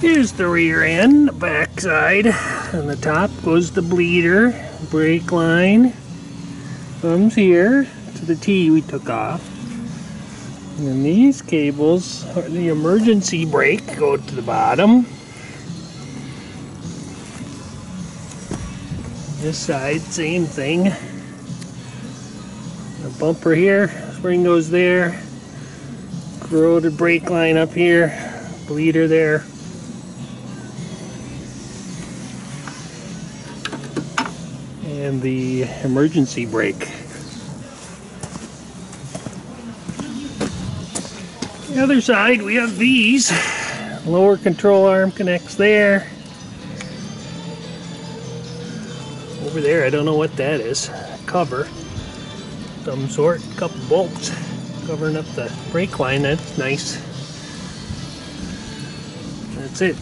Here's the rear end, the back side. On the top goes the bleeder. Brake line comes here to the T we took off. And then these cables, or the emergency brake, go to the bottom. This side, same thing. The bumper here, spring goes there. Corroded brake line up here, bleeder there. And the emergency brake. The other side we have these. Lower control arm connects there. Over there I don't know what that is. Cover. Some sort. Couple bolts covering up the brake line. That's nice. That's it.